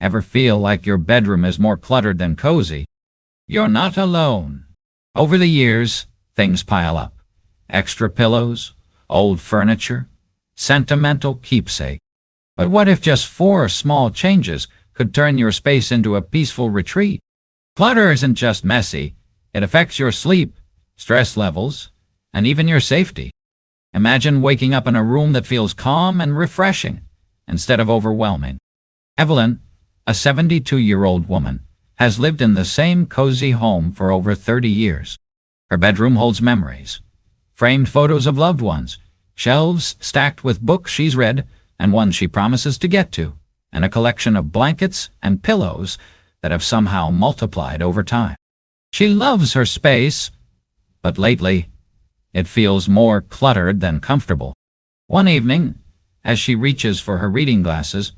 Ever feel like your bedroom is more cluttered than cozy? You're not alone. Over the years, things pile up. Extra pillows, old furniture, sentimental keepsake. But what if just 4 small changes could turn your space into a peaceful retreat? Clutter isn't just messy. It affects your sleep, stress levels, and even your safety. Imagine waking up in a room that feels calm and refreshing instead of overwhelming. Evelyn, a 72-year-old woman, has lived in the same cozy home for over 30 years. Her bedroom holds memories, framed photos of loved ones, shelves stacked with books she's read and ones she promises to get to, and a collection of blankets and pillows that have somehow multiplied over time. She loves her space, but lately, it feels more cluttered than comfortable. One evening, as she reaches for her reading glasses,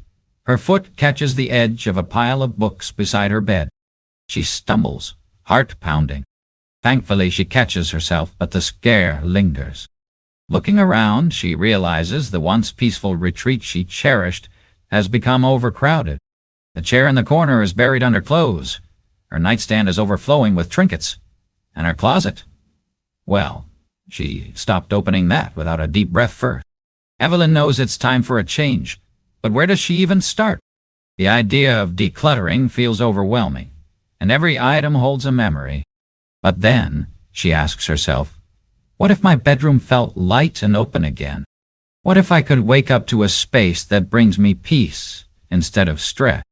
her foot catches the edge of a pile of books beside her bed. She stumbles, heart pounding. Thankfully, she catches herself, but the scare lingers. Looking around, she realizes the once peaceful retreat she cherished has become overcrowded. The chair in the corner is buried under clothes. Her nightstand is overflowing with trinkets. And her closet? Well, she stopped opening that without a deep breath first. Evelyn knows it's time for a change, but where does she even start? The idea of decluttering feels overwhelming, and every item holds a memory. But then, she asks herself, what if my bedroom felt light and open again? What if I could wake up to a space that brings me peace instead of stress?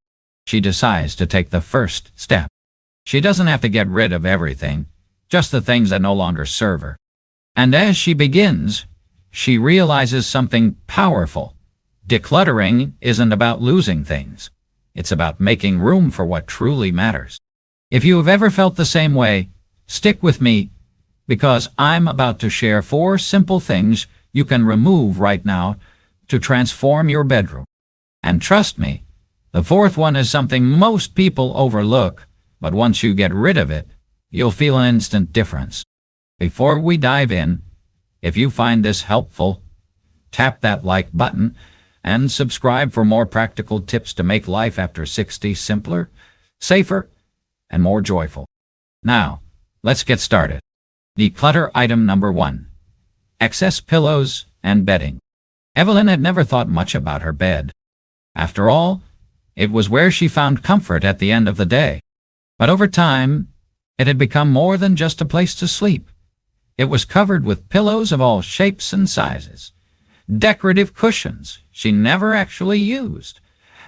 She decides to take the first step. She doesn't have to get rid of everything, just the things that no longer serve her. And as she begins, she realizes something powerful. Decluttering isn't about losing things. It's about making room for what truly matters. If you have ever felt the same way, stick with me, because I'm about to share 4 simple things you can remove right now to transform your bedroom. And trust me, the 4th one is something most people overlook, but once you get rid of it, you'll feel an instant difference. Before we dive in, if you find this helpful, tap that like button and subscribe for more practical tips to make life after 60 simpler, safer, and more joyful. Now, let's get started. Declutter item number 1. Excess pillows and bedding. Evelyn had never thought much about her bed. After all, it was where she found comfort at the end of the day. But over time, it had become more than just a place to sleep. It was covered with pillows of all shapes and sizes, decorative cushions she never actually used,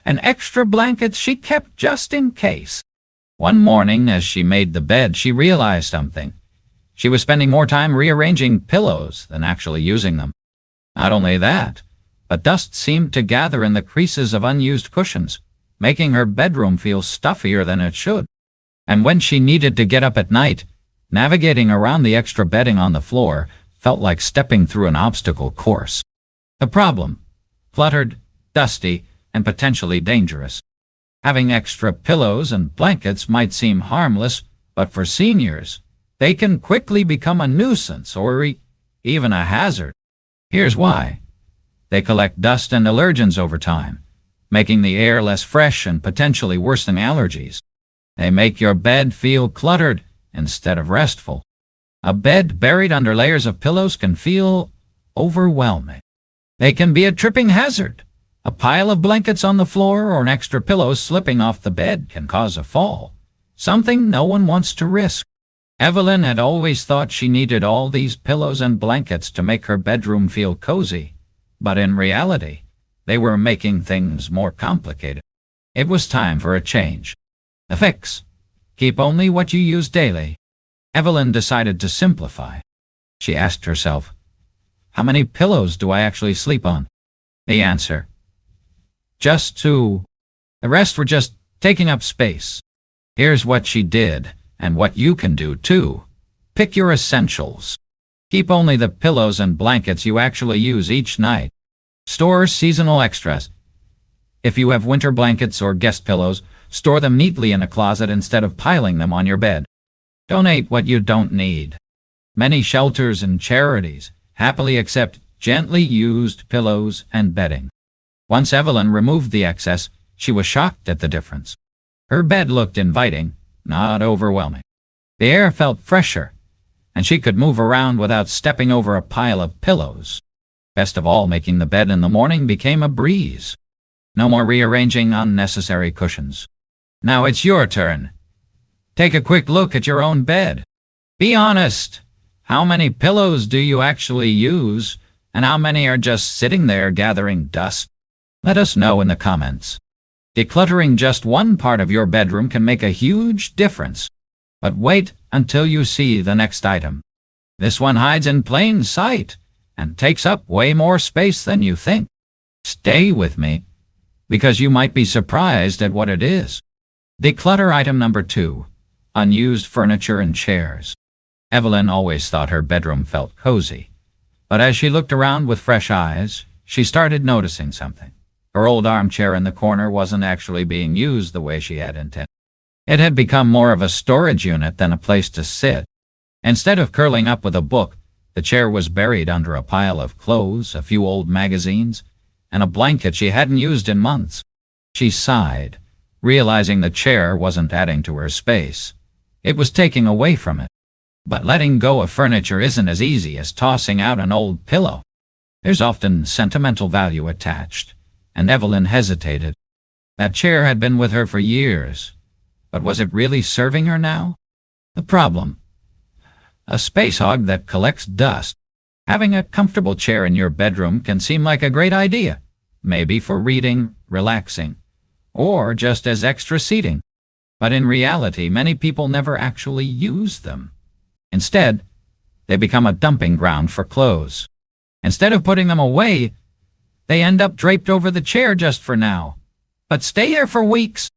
and extra blankets she kept just in case. One morning, as she made the bed, she realized something. She was spending more time rearranging pillows than actually using them. Not only that, but dust seemed to gather in the creases of unused cushions, making her bedroom feel stuffier than it should. And when she needed to get up at night, navigating around the extra bedding on the floor felt like stepping through an obstacle course. The problem: cluttered, dusty, and potentially dangerous. Having extra pillows and blankets might seem harmless, but for seniors, they can quickly become a nuisance or even a hazard. Here's why. They collect dust and allergens over time, making the air less fresh and potentially worsening allergies. They make your bed feel cluttered instead of restful. A bed buried under layers of pillows can feel overwhelming. They can be a tripping hazard. A pile of blankets on the floor or an extra pillow slipping off the bed can cause a fall, something no one wants to risk. Evelyn had always thought she needed all these pillows and blankets to make her bedroom feel cozy, but in reality, they were making things more complicated. It was time for a change. The fix: keep only what you use daily. Evelyn decided to simplify. She asked herself, how many pillows do I actually sleep on? The answer: just 2. The rest were just taking up space. Here's what she did, and what you can do too. Pick your essentials. Keep only the pillows and blankets you actually use each night. Store seasonal extras. If you have winter blankets or guest pillows, store them neatly in a closet instead of piling them on your bed. Donate what you don't need. Many shelters and charities happily accept gently used pillows and bedding. Once Evelyn removed the excess, She was shocked at the difference. Her bed looked inviting, not overwhelming. The air felt fresher, and she could move around without stepping over a pile of pillows. Best of all, making the bed in the morning became a breeze. No more rearranging unnecessary cushions. Now it's your turn. Take a quick look at your own bed. Be honest. How many pillows do you actually use, and how many are just sitting there gathering dust? Let us know in the comments. Decluttering just one part of your bedroom can make a huge difference. But wait until you see the next item. This one hides in plain sight and takes up way more space than you think. Stay with me, because you might be surprised at what it is. Declutter item number 2. Unused furniture and chairs. Evelyn always thought her bedroom felt cozy, but as she looked around with fresh eyes, she started noticing something. Her old armchair in the corner wasn't actually being used the way she had intended. It had become more of a storage unit than a place to sit. Instead of curling up with a book, the chair was buried under a pile of clothes, a few old magazines, and a blanket she hadn't used in months. She sighed, realizing the chair wasn't adding to her space. It was taking away from it. But letting go of furniture isn't as easy as tossing out an old pillow. There's often sentimental value attached, and Evelyn hesitated. That chair had been with her for years. But was it really serving her now? The problem: a space hog that collects dust. Having a comfortable chair in your bedroom can seem like a great idea, maybe for reading, relaxing, or just as extra seating. But in reality, many people never actually use them. Instead, they become a dumping ground for clothes. Instead of putting them away, they end up draped over the chair just for now, but stay here for weeks.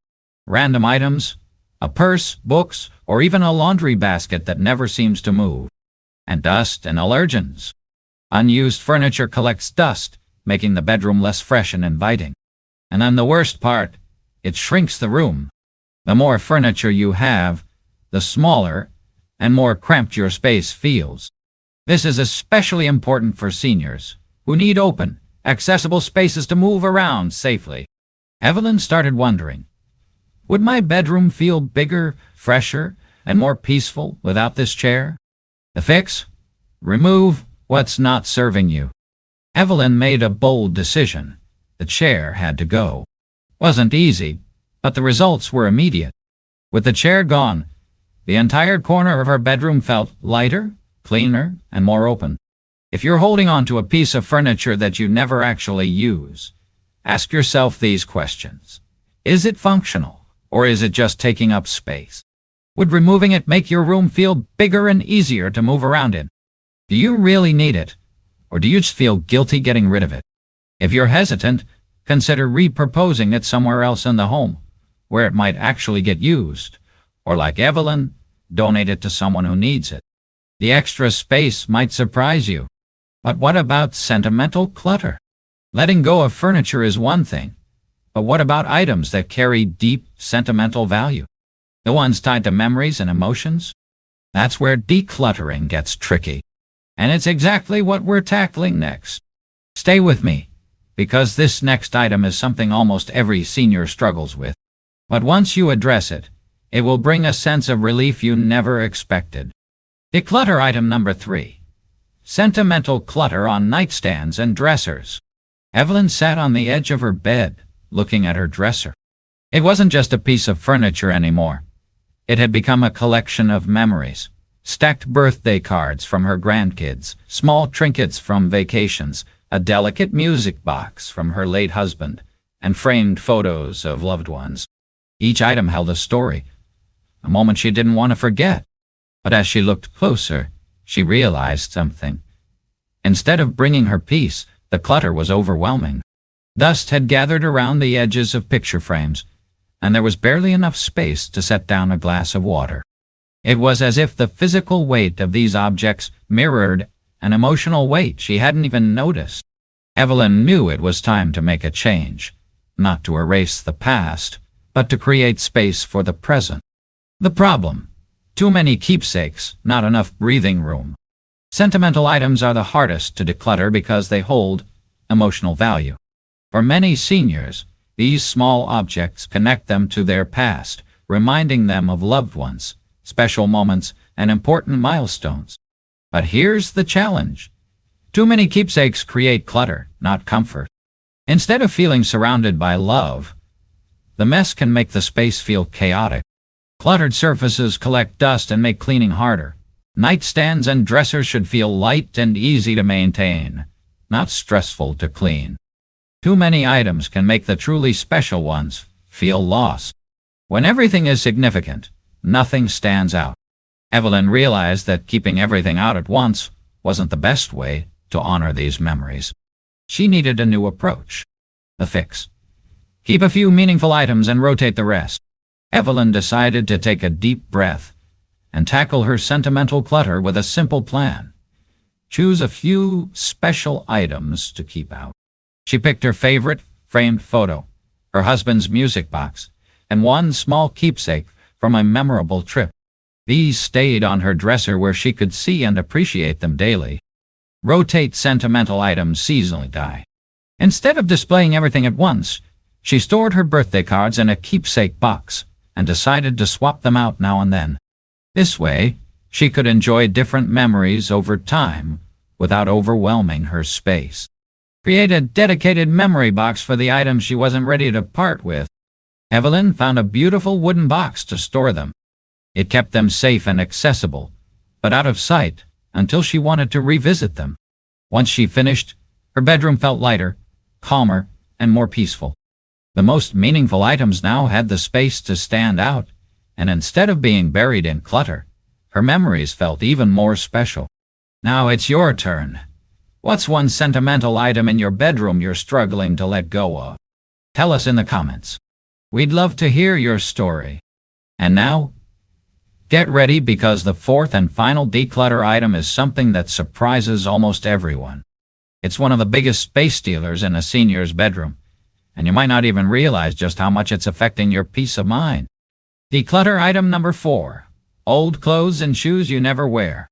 Random items, a purse, books, or even a laundry basket that never seems to move. And dust and allergens. Unused furniture collects dust, making the bedroom less fresh and inviting. And then the worst part, it shrinks the room. The more furniture you have, the smaller and more cramped your space feels. This is especially important for seniors, who need open, accessible spaces to move around safely. Evelyn started wondering, would my bedroom feel bigger, fresher, and more peaceful without this chair? The fix? Remove what's not serving you. Evelyn made a bold decision. The chair had to go. Wasn't easy, but the results were immediate. With the chair gone, the entire corner of her bedroom felt lighter, cleaner, and more open. If you're holding on to a piece of furniture that you never actually use, ask yourself these questions. Is it functional? Or is it just taking up space? Would removing it make your room feel bigger and easier to move around in? Do you really need it? Or do you just feel guilty getting rid of it? If you're hesitant, consider repurposing it somewhere else in the home, where it might actually get used. Or like Evelyn, donate it to someone who needs it. The extra space might surprise you. But what about sentimental clutter? Letting go of furniture is one thing. But what about items that carry deep sentimental value? The ones tied to memories and emotions? That's where decluttering gets tricky. And it's exactly what we're tackling next. Stay with me, because this next item is something almost every senior struggles with. But once you address it, it will bring a sense of relief you never expected. Declutter item number 3. Sentimental clutter on nightstands and dressers. Evelyn sat on the edge of her bed, looking at her dresser. It wasn't just a piece of furniture anymore. It had become a collection of memories. Stacked birthday cards from her grandkids, small trinkets from vacations, a delicate music box from her late husband, and framed photos of loved ones. Each item held a story, a moment she didn't want to forget. But as she looked closer, she realized something. Instead of bringing her peace, the clutter was overwhelming. Dust had gathered around the edges of picture frames, and there was barely enough space to set down a glass of water. It was as if the physical weight of these objects mirrored an emotional weight she hadn't even noticed. Evelyn knew it was time to make a change, not to erase the past, but to create space for the present. The problem: too many keepsakes, not enough breathing room. Sentimental items are the hardest to declutter because they hold emotional value. For many seniors, These small objects connect them to their past, reminding them of loved ones, special moments, and important milestones. But here's the challenge. Too many keepsakes create clutter, not comfort. Instead of feeling surrounded by love, the mess can make the space feel chaotic. Cluttered surfaces collect dust and make cleaning harder. Nightstands and dressers should feel light and easy to maintain, not stressful to clean. Too many items can make the truly special ones feel lost. When everything is significant, nothing stands out. Evelyn realized that keeping everything out at once wasn't the best way to honor these memories. She needed a new approach. The fix. Keep a few meaningful items and rotate the rest. Evelyn decided to take a deep breath and tackle her sentimental clutter with a simple plan. Choose a few special items to keep out. She picked her favorite framed photo, her husband's music box, and one small keepsake from a memorable trip. These stayed on her dresser where she could see and appreciate them daily. Rotate sentimental items seasonally. Instead of displaying everything at once, she stored her birthday cards in a keepsake box and decided to swap them out now and then. This way, she could enjoy different memories over time without overwhelming her space. Create a dedicated memory box for the items she wasn't ready to part with. Evelyn found a beautiful wooden box to store them. It kept them safe and accessible, but out of sight until she wanted to revisit them. Once she finished, her bedroom felt lighter, calmer, and more peaceful. The most meaningful items now had the space to stand out, and instead of being buried in clutter, her memories felt even more special. Now it's your turn. What's one sentimental item in your bedroom you're struggling to let go of? Tell us in the comments. We'd love to hear your story. And now, get ready because the fourth and final declutter item is something that surprises almost everyone. It's one of the biggest space stealers in a senior's bedroom, and you might not even realize just how much it's affecting your peace of mind. Declutter item number 4. Old clothes and shoes you never wear.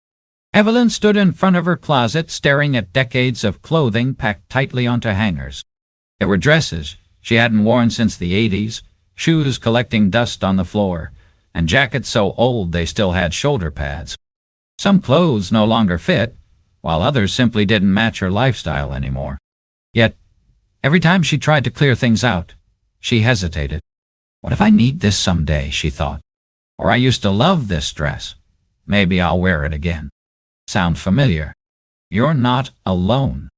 Evelyn stood in front of her closet staring at decades of clothing packed tightly onto hangers. There were dresses she hadn't worn since the 80s, shoes collecting dust on the floor, and jackets so old they still had shoulder pads. Some clothes no longer fit, while others simply didn't match her lifestyle anymore. Yet, every time she tried to clear things out, she hesitated. What if I need this someday, she thought. Or I used to love this dress. Maybe I'll wear it again. Sound familiar? You're not alone.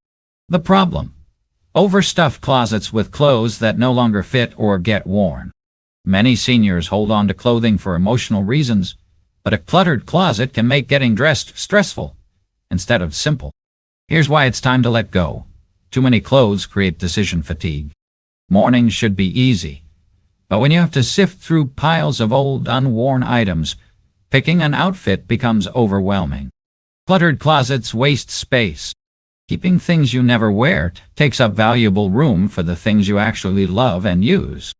The problem: overstuffed closets with clothes that no longer fit or get worn. Many seniors hold on to clothing for emotional reasons, but a cluttered closet can make getting dressed stressful instead of simple. Here's why it's time to let go. Too many clothes create decision fatigue. Mornings should be easy, but when you have to sift through piles of old, unworn items, picking an outfit becomes overwhelming. Cluttered closets waste space. Keeping things you never wear takes up valuable room for the things you actually love and use.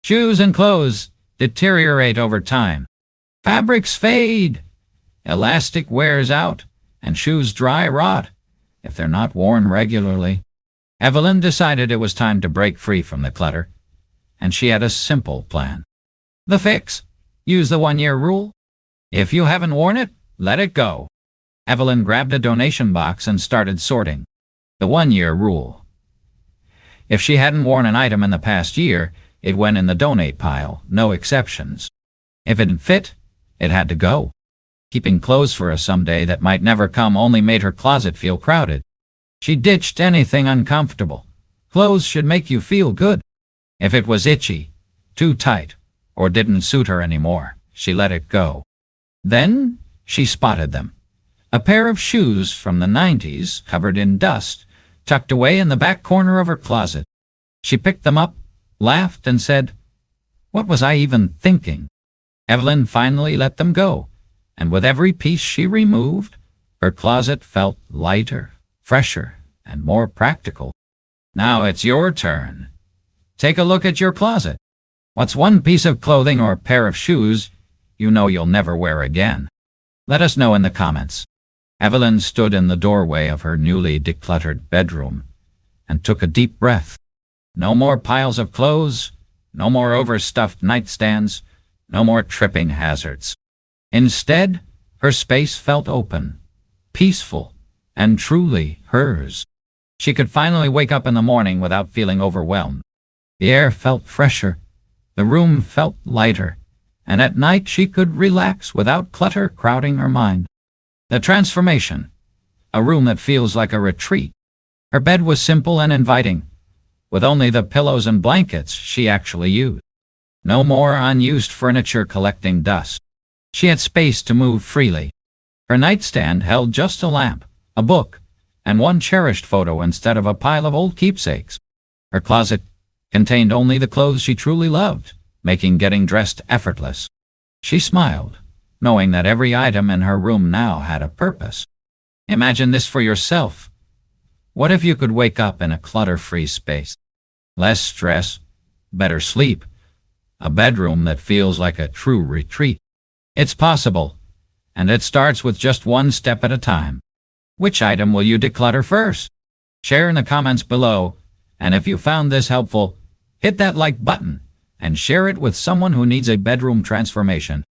Shoes and clothes deteriorate over time. Fabrics fade. Elastic wears out, and shoes dry rot if they're not worn regularly. Evelyn decided it was time to break free from the clutter, and she had a simple plan. The fix: use the 1-year rule. If you haven't worn it, let it go. Evelyn grabbed a donation box and started sorting. The 1-year rule. If she hadn't worn an item in the past year, it went in the donate pile, no exceptions. If it didn't fit, it had to go. Keeping clothes for a someday that might never come only made her closet feel crowded. She ditched anything uncomfortable. Clothes should make you feel good. If it was itchy, too tight, or didn't suit her anymore, she let it go. Then she spotted them. A pair of shoes from the 90s, covered in dust, tucked away in the back corner of her closet. She picked them up, laughed, and said, "What was I even thinking?" Evelyn finally let them go, and with every piece she removed, her closet felt lighter, fresher, and more practical. Now it's your turn. Take a look at your closet. What's one piece of clothing or pair of shoes you know you'll never wear again? Let us know in the comments. Evelyn stood in the doorway of her newly decluttered bedroom and took a deep breath. No more piles of clothes, no more overstuffed nightstands, no more tripping hazards. Instead, her space felt open, peaceful, and truly hers. She could finally wake up in the morning without feeling overwhelmed. The air felt fresher, the room felt lighter, and at night she could relax without clutter crowding her mind. The transformation. A room that feels like a retreat. Her bed was simple and inviting, with only the pillows and blankets she actually used. No more unused furniture collecting dust. She had space to move freely. Her nightstand held just a lamp, a book, and one cherished photo instead of a pile of old keepsakes. Her closet contained only the clothes she truly loved, making getting dressed effortless. She smiled, knowing that every item in her room now had a purpose. Imagine this for yourself. What if you could wake up in a clutter-free space? Less stress, better sleep, a bedroom that feels like a true retreat. It's possible, and it starts with just one step at a time. Which item will you declutter first? Share in the comments below, and if you found this helpful, hit that like button and share it with someone who needs a bedroom transformation.